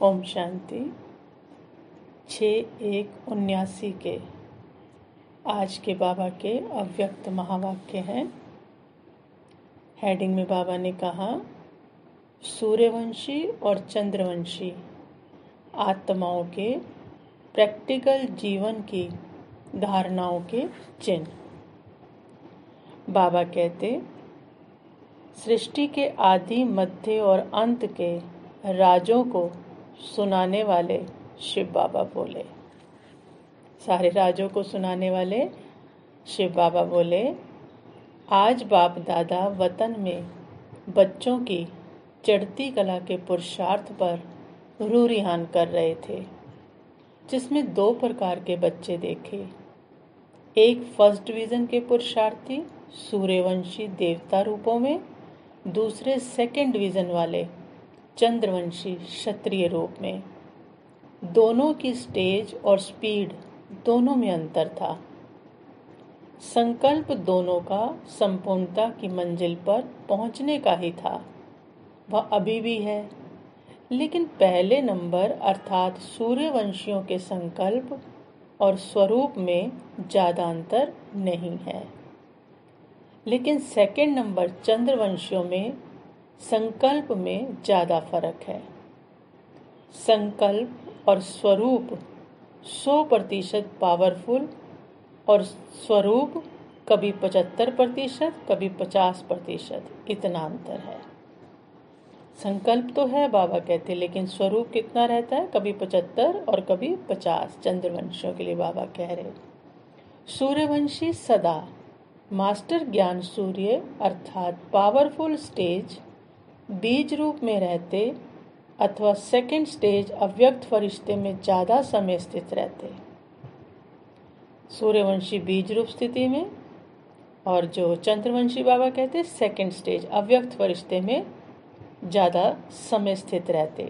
ओम शांति। 6/1/79 के आज के बाबा के अव्यक्त महावाक्य हैं। हेडिंग में बाबा ने कहा, सूर्यवंशी और चंद्रवंशी आत्माओं के प्रैक्टिकल जीवन की धारणाओं के चिन्ह। बाबा कहते, सृष्टि के आदि, मध्य और अंत के राजों को सुनाने वाले शिव बाबा बोले। सारे राजों को सुनाने वाले शिव बाबा बोले, आज बाप दादा वतन में बच्चों की चढ़ती कला के पुरुषार्थ पर रूरिहान कर रहे थे, जिसमें 2 प्रकार के बच्चे देखे। एक फर्स्ट डिवीजन के पुरुषार्थी सूर्यवंशी देवता रूपों में, दूसरे सेकंड डिवीजन वाले चंद्रवंशी क्षत्रिय रूप में। दोनों की स्टेज और स्पीड दोनों में अंतर था। संकल्प दोनों का संपूर्णता की मंजिल पर पहुंचने का ही था, वह अभी भी है। लेकिन पहले नंबर अर्थात सूर्यवंशियों के संकल्प और स्वरूप में ज़्यादा अंतर नहीं है, लेकिन सेकंड नंबर चंद्रवंशियों में संकल्प में ज़्यादा फर्क है। संकल्प और स्वरूप 100% पावरफुल और स्वरूप कभी 75%, कभी 50%, इतना अंतर है। संकल्प तो है बाबा कहते, लेकिन स्वरूप कितना रहता है, कभी 75 और कभी 50। चंद्रवंशियों के लिए बाबा कह रहे, सूर्यवंशी सदा मास्टर ज्ञान सूर्य अर्थात पावरफुल स्टेज बीज रूप में रहते अथवा सेकंड स्टेज अव्यक्त फरिश्ते में ज़्यादा समय स्थित रहते। सूर्यवंशी बीज रूप स्थिति में और जो चंद्रवंशी बाबा कहते सेकंड स्टेज अव्यक्त फरिश्ते में ज़्यादा समय स्थित रहते।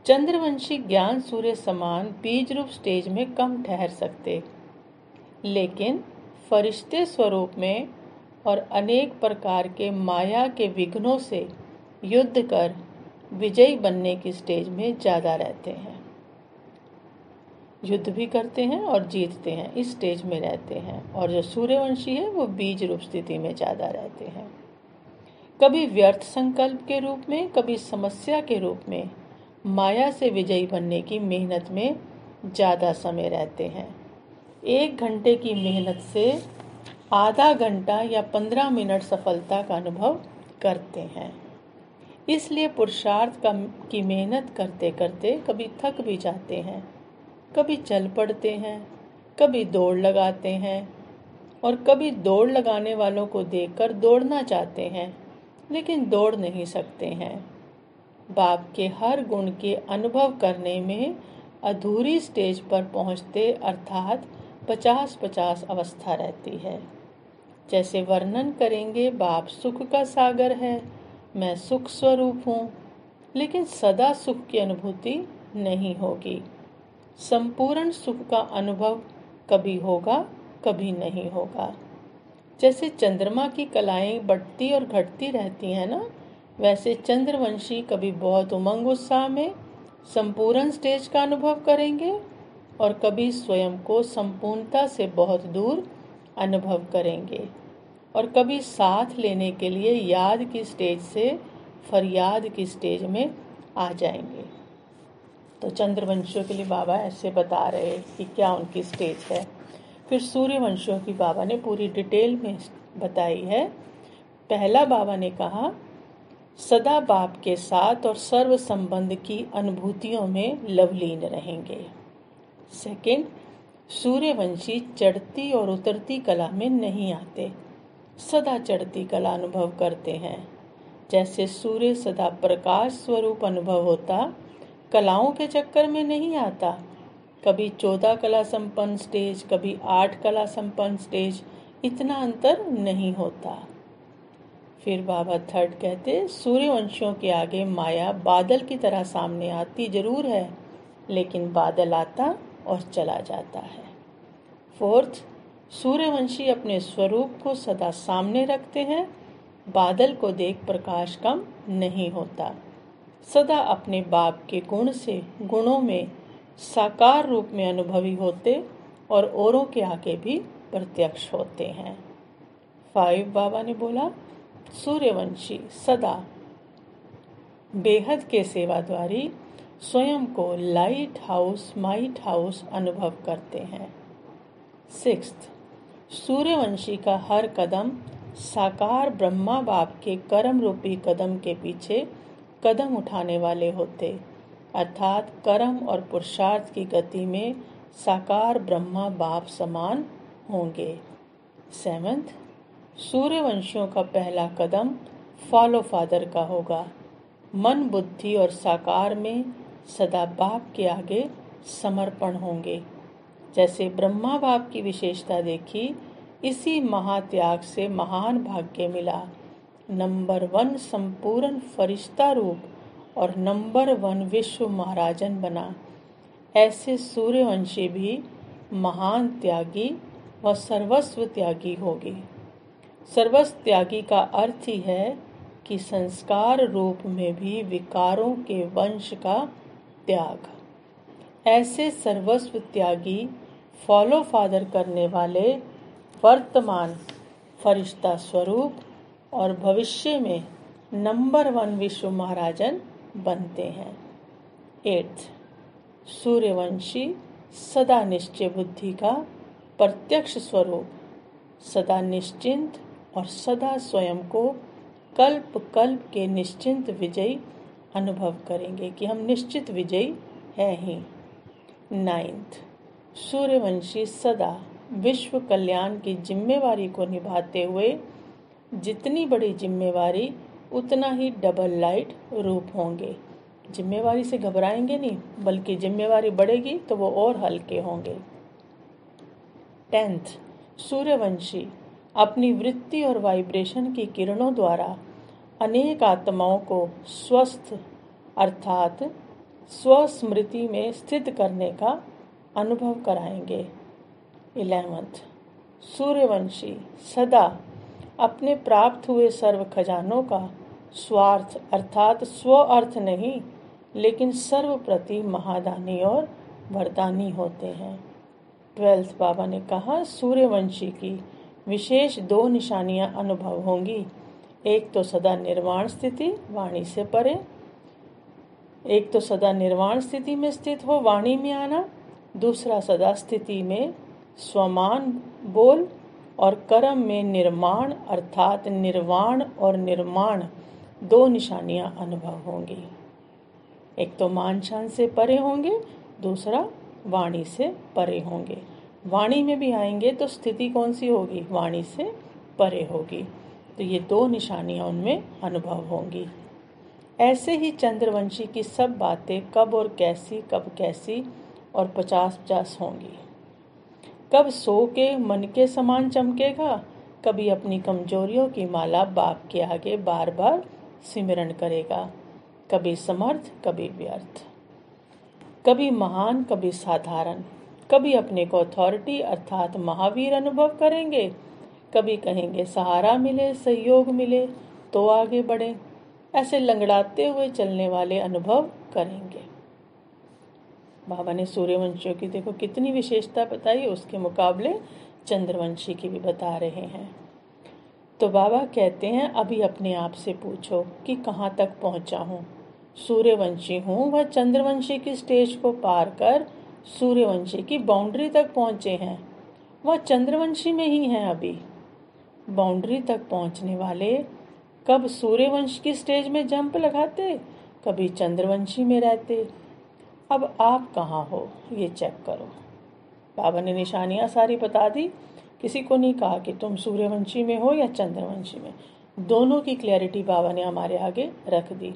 चंद्रवंशी ज्ञान सूर्य समान बीज रूप स्टेज में कम ठहर सकते, लेकिन फरिश्ते स्वरूप में और अनेक प्रकार के माया के विघ्नों से युद्ध कर विजयी बनने की स्टेज में ज़्यादा रहते हैं। युद्ध भी करते हैं और जीतते हैं, इस स्टेज में रहते हैं। और जो सूर्यवंशी है वो बीज रूप स्थिति में ज़्यादा रहते हैं। कभी व्यर्थ संकल्प के रूप में, कभी समस्या के रूप में माया से विजयी बनने की मेहनत में ज़्यादा समय रहते हैं। 1 घंटे की मेहनत से आधा घंटा या 15 मिनट सफलता का अनुभव करते हैं। इसलिए पुरुषार्थ की मेहनत करते करते कभी थक भी जाते हैं, कभी चल पड़ते हैं, कभी दौड़ लगाते हैं और कभी दौड़ लगाने वालों को देखकर दौड़ना चाहते हैं, लेकिन दौड़ नहीं सकते हैं। बाप के हर गुण के अनुभव करने में अधूरी स्टेज पर पहुंचते अर्थात 50-50 अवस्था रहती है। जैसे वर्णन करेंगे, बाप सुख का सागर है, मैं सुख स्वरूप हूँ, लेकिन सदा सुख की अनुभूति नहीं होगी। संपूर्ण सुख का अनुभव कभी होगा, कभी नहीं होगा। जैसे चंद्रमा की कलाएं बढ़ती और घटती रहती हैं ना, वैसे चंद्रवंशी कभी बहुत उमंग उत्साह में संपूर्ण स्टेज का अनुभव करेंगे और कभी स्वयं को संपूर्णता से बहुत दूर अनुभव करेंगे और कभी साथ लेने के लिए याद की स्टेज से फरियाद की स्टेज में आ जाएंगे। तो चंद्रवंशियों के लिए बाबा ऐसे बता रहे कि क्या उनकी स्टेज है। फिर सूर्यवंशियों की बाबा ने पूरी डिटेल में बताई है। पहला बाबा ने कहा, सदा बाप के साथ और सर्व संबंध की अनुभूतियों में लवलीन रहेंगे। सेकंड, सूर्यवंशी चढ़ती और उतरती कला में नहीं आते, सदा चढ़ती कला अनुभव करते हैं। जैसे सूर्य सदा प्रकाश स्वरूप अनुभव होता, कलाओं के चक्कर में नहीं आता। कभी 14 कला संपन्न स्टेज, कभी 8 कला संपन्न स्टेज, इतना अंतर नहीं होता। फिर बाबा थर्ड कहते, सूर्यवंशियों के आगे माया बादल की तरह सामने आती जरूर है, लेकिन बादल आता और चला जाता है। फोर्थ, सूर्यवंशी अपने स्वरूप को सदा सामने रखते हैं, बादल को देख प्रकाश कम नहीं होता। सदा अपने बाप के गुणों में साकार रूप में अनुभवी होते और औरों के आगे भी प्रत्यक्ष होते हैं। 5 बाबा ने बोला, सूर्यवंशी सदा बेहद के सेवाद्वारी स्वयं को लाइट हाउस माइट हाउस अनुभव करते हैं। 6 सूर्यवंशी का हर कदम साकार ब्रह्मा बाप के कर्म रूपी कदम के पीछे कदम उठाने वाले होते, अर्थात कर्म और पुरुषार्थ की गति में साकार ब्रह्मा बाप समान होंगे। 7 सूर्यवंशियों का पहला कदम फॉलो फादर का होगा। मन बुद्धि और साकार में सदा बाप के आगे समर्पण होंगे। जैसे ब्रह्मा बाप की विशेषता देखी, इसी महात्याग से महान भाग्य मिला। नंबर 1 संपूर्ण फरिश्ता रूप और नंबर 1 विश्व महाराजन बना। ऐसे सूर्यवंशी भी महान त्यागी व सर्वस्व त्यागी होगी। सर्वस्व त्यागी का अर्थ ही है कि संस्कार रूप में भी विकारों के वंश का त्याग। ऐसे सर्वस्व त्यागी फॉलो फादर करने वाले वर्तमान फरिश्ता स्वरूप और भविष्य में नंबर 1 विश्व महाराजन बनते हैं। 8 सूर्यवंशी सदा निश्चय बुद्धि का प्रत्यक्ष स्वरूप, सदा निश्चिंत और सदा स्वयं को कल्प कल्प के निश्चिंत विजयी अनुभव करेंगे कि हम निश्चित विजयी हैं ही। 9 सूर्यवंशी सदा विश्व कल्याण की जिम्मेवारी को निभाते हुए जितनी बड़ी जिम्मेवारी उतना ही डबल लाइट रूप होंगे। जिम्मेवारी से घबराएंगे नहीं, बल्कि जिम्मेवारी बढ़ेगी तो वो और हल्के होंगे। 10 सूर्यवंशी अपनी वृत्ति और वाइब्रेशन की किरणों द्वारा अनेक आत्माओं को स्वस्थ अर्थात स्वस्मृति में स्थित करने का अनुभव कराएंगे। 11 सूर्यवंशी सदा अपने प्राप्त हुए सर्व खजानों का स्वार्थ अर्थात स्व अर्थ नहीं, लेकिन सर्व प्रति महादानी और वरदानी होते हैं। 12 बाबा ने कहा, सूर्यवंशी की विशेष 2 निशानियां अनुभव होंगी। एक तो सदा निर्वाण स्थिति वाणी से परे, एक तो सदा निर्वाण स्थिति में स्थित हो वाणी में आना, दूसरा सदा स्थिति में स्वमान बोल और कर्म में निर्माण अर्थात निर्वाण और निर्माण 2 निशानियां अनुभव होंगी। एक तो मान शान से परे होंगे, दूसरा वाणी से परे होंगे। वाणी में भी आएंगे तो स्थिति कौन सी होगी? वाणी से परे होगी। तो ये 2 निशानियां उनमें अनुभव होंगी। ऐसे ही चंद्रवंशी की सब बातें कब कैसी और 50-50 होंगी। कब सो के मन के समान चमकेगा, कभी अपनी कमजोरियों की माला बाप के आगे बार बार सिमरन करेगा। कभी समर्थ, कभी व्यर्थ, कभी महान, कभी साधारण, कभी अपने को अथॉरिटी अर्थात महावीर अनुभव करेंगे, कभी कहेंगे सहारा मिले, सहयोग मिले तो आगे बढ़े। ऐसे लंगड़ाते हुए चलने वाले अनुभव करेंगे। बाबा ने सूर्यवंशियों की देखो कितनी विशेषता बताई, उसके मुकाबले चंद्रवंशी की भी बता रहे हैं। तो बाबा कहते हैं, अभी अपने आप से पूछो कि कहाँ तक पहुँचा हूँ। सूर्यवंशी हूँ, वह चंद्रवंशी की स्टेज को पार कर सूर्यवंशी की बाउंड्री तक पहुँचे हैं। वह चंद्रवंशी में ही हैं अभी। बाउंड्री तक पहुँचने वाले कब सूर्यवंश की स्टेज में जंप लगाते, कभी चंद्रवंशी में रहते। अब आप कहाँ हो ये चेक करो। बाबा ने निशानियाँ सारी बता दी, किसी को नहीं कहा कि तुम सूर्यवंशी में हो या चंद्रवंशी में। दोनों की क्लैरिटी बाबा ने हमारे आगे रख दी।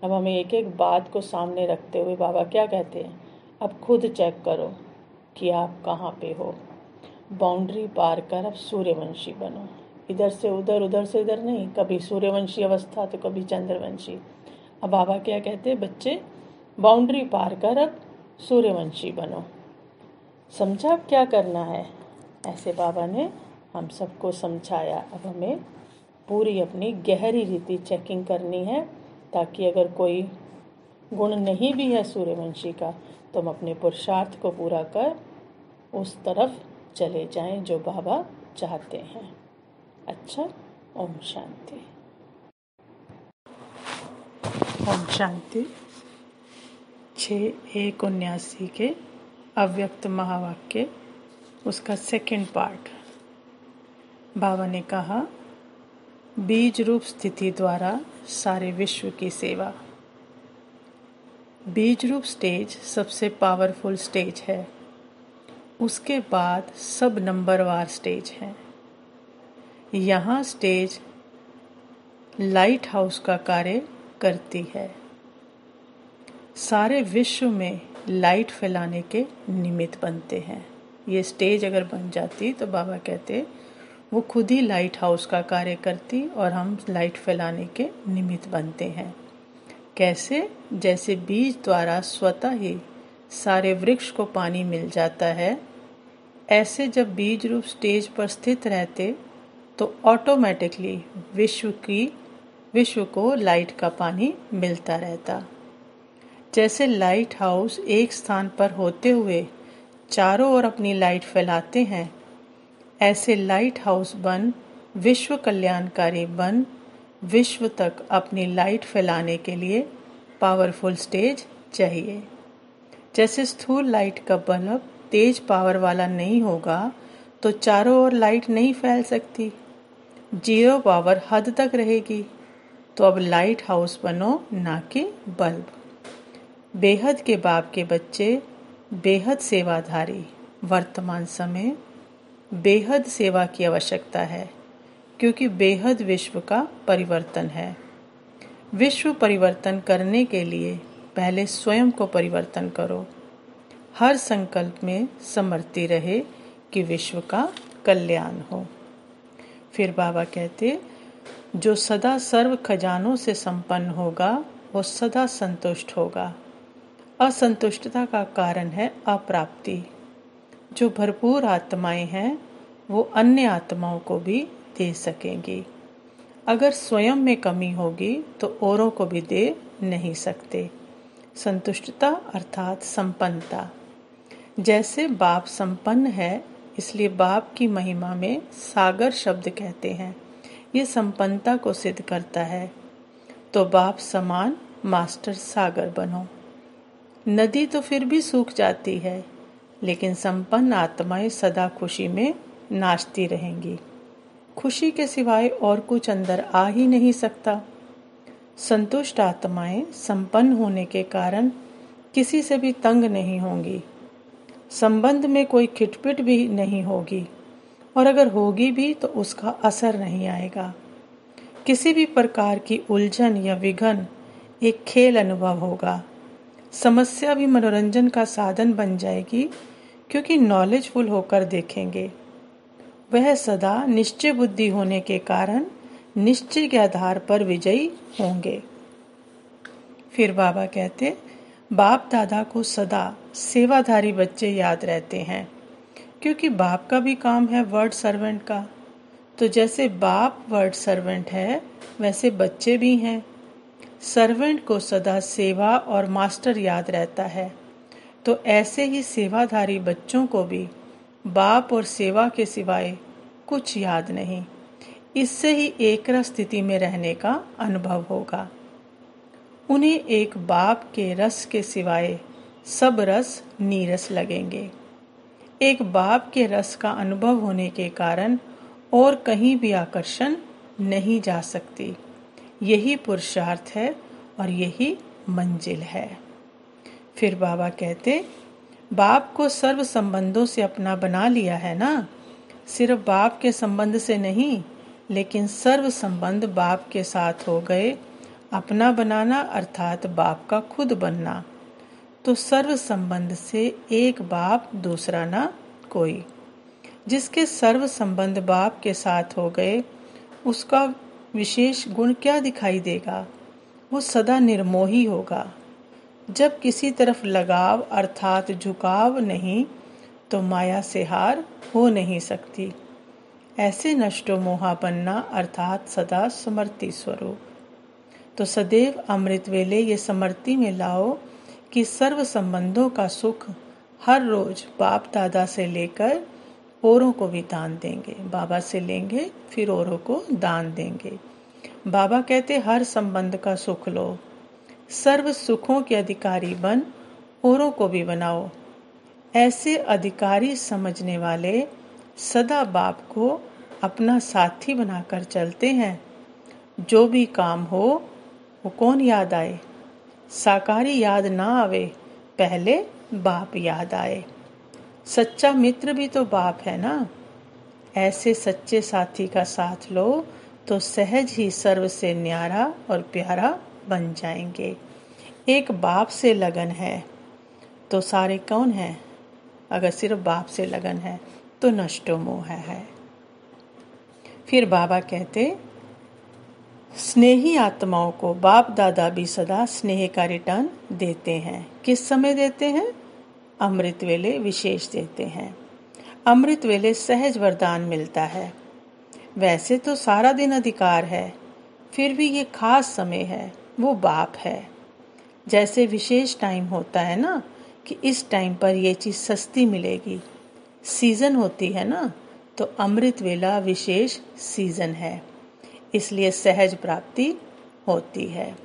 अब हमें एक एक बात को सामने रखते हुए बाबा क्या कहते हैं, अब खुद चेक करो कि आप कहाँ पे हो। बाउंड्री पार कर अब सूर्यवंशी बनो, इधर से उधर, उधर से इधर नहीं, कभी सूर्यवंशी अवस्था तो कभी चंद्रवंशी। अब बाबा क्या कहते हैं, बच्चे बाउंड्री पार कर अब सूर्यवंशी बनो। समझा अब क्या करना है? ऐसे बाबा ने हम सबको समझाया। अब हमें पूरी अपनी गहरी रीति चेकिंग करनी है, ताकि अगर कोई गुण नहीं भी है सूर्यवंशी का, तो हम अपने पुरुषार्थ को पूरा कर उस तरफ चले जाएं जो बाबा चाहते हैं। अच्छा, ओम शांति। ओम शांति। 6/1/79 के अव्यक्त महावाक्य, उसका सेकंड पार्ट। बाबा ने कहा, बीज रूप स्थिति द्वारा सारे विश्व की सेवा। बीज रूप स्टेज सबसे पावरफुल स्टेज है। उसके बाद सब नंबरवार स्टेज हैं। यहाँ स्टेज लाइट हाउस का कार्य करती है। सारे विश्व में लाइट फैलाने के निमित्त बनते हैं। ये स्टेज अगर बन जाती तो बाबा कहते वो खुद ही लाइट हाउस का कार्य करती और हम लाइट फैलाने के निमित्त बनते हैं। कैसे? जैसे बीज द्वारा स्वतः ही सारे वृक्ष को पानी मिल जाता है, ऐसे जब बीज रूप स्टेज पर स्थित रहते तो ऑटोमेटिकली विश्व को लाइट का पानी मिलता रहता। जैसे लाइट हाउस एक स्थान पर होते हुए चारों ओर अपनी लाइट फैलाते हैं, ऐसे लाइट हाउस बन विश्व कल्याणकारी बन विश्व तक अपनी लाइट फैलाने के लिए पावरफुल स्टेज चाहिए। जैसे स्थूल लाइट का बल्ब तेज पावर वाला नहीं होगा तो चारों ओर लाइट नहीं फैल सकती, 0 पावर हद तक रहेगी। तो अब लाइट हाउस बनो, ना कि बल्ब। बेहद के बाप के बच्चे बेहद सेवाधारी। वर्तमान समय बेहद सेवा की आवश्यकता है, क्योंकि बेहद विश्व का परिवर्तन है। विश्व परिवर्तन करने के लिए पहले स्वयं को परिवर्तन करो। हर संकल्प में समृद्धि रहे कि विश्व का कल्याण हो। फिर बाबा कहते, जो सदा सर्व खजानों से संपन्न होगा वो सदा संतुष्ट होगा। असंतुष्टता का कारण है अप्राप्ति। जो भरपूर आत्माएं हैं वो अन्य आत्माओं को भी दे सकेंगी। अगर स्वयं में कमी होगी तो औरों को भी दे नहीं सकते। संतुष्टता अर्थात संपन्नता। जैसे बाप संपन्न है, इसलिए बाप की महिमा में सागर शब्द कहते हैं। ये संपन्नता को सिद्ध करता है। तो बाप समान मास्टर सागर बनो। नदी तो फिर भी सूख जाती है, लेकिन संपन्न आत्माएं सदा खुशी में नाचती रहेंगी। खुशी के सिवाय और कुछ अंदर आ ही नहीं सकता। संतुष्ट आत्माएं संपन्न होने के कारण किसी से भी तंग नहीं होंगी। संबंध में कोई खिटपिट भी नहीं होगी, और अगर होगी भी तो उसका असर नहीं आएगा। किसी भी प्रकार की उलझन या विघन एक खेल अनुभव होगा। समस्या भी मनोरंजन का साधन बन जाएगी, क्योंकि नॉलेजफुल होकर देखेंगे। वह सदा निश्चय बुद्धि होने के कारण निश्चय के आधार पर विजयी होंगे। फिर बाबा कहते, बाप दादा को सदा सेवाधारी बच्चे याद रहते हैं, क्योंकि बाप का भी काम है वर्ड सर्वेंट का। तो जैसे बाप वर्ड सर्वेंट है, वैसे बच्चे भी हैं। सर्वेंट को सदा सेवा और मास्टर याद रहता है, तो ऐसे ही सेवाधारी बच्चों को भी बाप और सेवा के सिवाय कुछ याद नहीं। इससे ही एक रस स्थिति में रहने का अनुभव होगा। उन्हें एक बाप के रस के सिवाय सब रस नीरस लगेंगे। एक बाप के रस का अनुभव होने के कारण और कहीं भी आकर्षण नहीं जा सकती। यही पुरुषार्थ है और यही मंजिल है। फिर बाबा कहते, बाप को सर्व संबंधों से अपना बना लिया है ना। सिर्फ बाप के संबंध से नहीं, लेकिन सर्व संबंध बाप के साथ हो गए। अपना बनाना अर्थात बाप का खुद बनना। तो सर्व संबंध से एक बाप, दूसरा ना कोई। जिसके सर्व संबंध बाप के साथ हो गए, उसका विशेष गुण क्या दिखाई देगा? वो सदा निर्मोही होगा। जब किसी तरफ लगाव अर्थात झुकाव नहीं, तो माया से हार हो नहीं सकती। ऐसे नष्टो मोहा बनना अर्थात सदा स्मृति स्वरूप। तो सदैव अमृत वेले ये समृद्धि में लाओ कि सर्व संबंधों का सुख हर रोज बाप दादा से लेकर औरों को भी दान देंगे। बाबा से लेंगे फिर औरों को दान देंगे। बाबा कहते हर संबंध का सुख लो, सर्व सुखों के अधिकारी बन, औरों को भी बनाओ। ऐसे अधिकारी समझने वाले सदा बाप को अपना साथी बनाकर चलते हैं। जो भी काम हो वो कौन याद आए? साकारी याद ना आवे, पहले बाप याद आए। सच्चा मित्र भी तो बाप है ना। ऐसे सच्चे साथी का साथ लो तो सहज ही सर्व से न्यारा और प्यारा बन जाएंगे। एक बाप से लगन है तो सारे कौन हैं? अगर सिर्फ बाप से लगन है तो नष्टो मोह है। फिर बाबा कहते स्नेही आत्माओं को बाप दादा भी सदा स्नेह का रिटर्न देते हैं। किस समय देते हैं? अमृत वेले विशेष देते हैं। अमृत वेले सहज वरदान मिलता है। वैसे तो सारा दिन अधिकार है, फिर भी ये खास समय है, वो बाप है। जैसे विशेष टाइम होता है ना कि इस टाइम पर ये चीज़ सस्ती मिलेगी, सीजन होती है ना, तो अमृत वेला विशेष सीजन है, इसलिए सहज प्राप्ति होती है।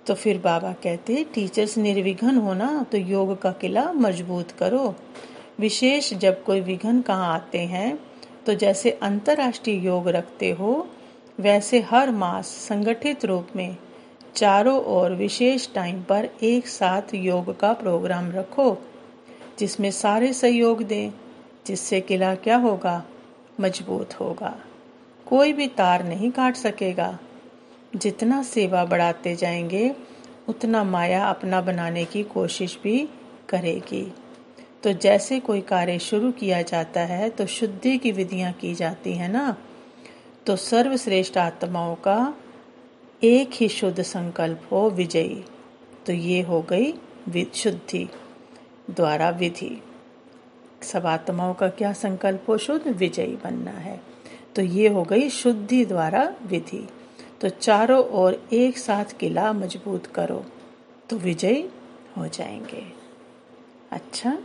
तो फिर बाबा कहते टीचर्स निर्विघ्न होना तो योग का किला मजबूत करो। विशेष जब कोई विघ्न कहाँ आते हैं तो जैसे अंतर्राष्ट्रीय योग रखते हो, वैसे हर मास संगठित रूप में चारों ओर विशेष टाइम पर एक साथ योग का प्रोग्राम रखो, जिसमें सारे सहयोग दें, जिससे किला क्या होगा? मजबूत होगा। कोई भी तार नहीं काट सकेगा। जितना सेवा बढ़ाते जाएंगे उतना माया अपना बनाने की कोशिश भी करेगी। तो जैसे कोई कार्य शुरू किया जाता है तो शुद्धि की विधियां की जाती है ना, तो सर्वश्रेष्ठ आत्माओं का एक ही शुद्ध संकल्प हो विजयी। तो ये हो गई शुद्धि द्वारा विधि। सब आत्माओं का क्या संकल्प हो? शुद्ध विजयी बनना है। तो ये हो गई शुद्धि द्वारा विधि। तो चारों ओर एक साथ किला मजबूत करो तो विजयी हो जाएंगे। अच्छा,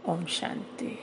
ओम शांति।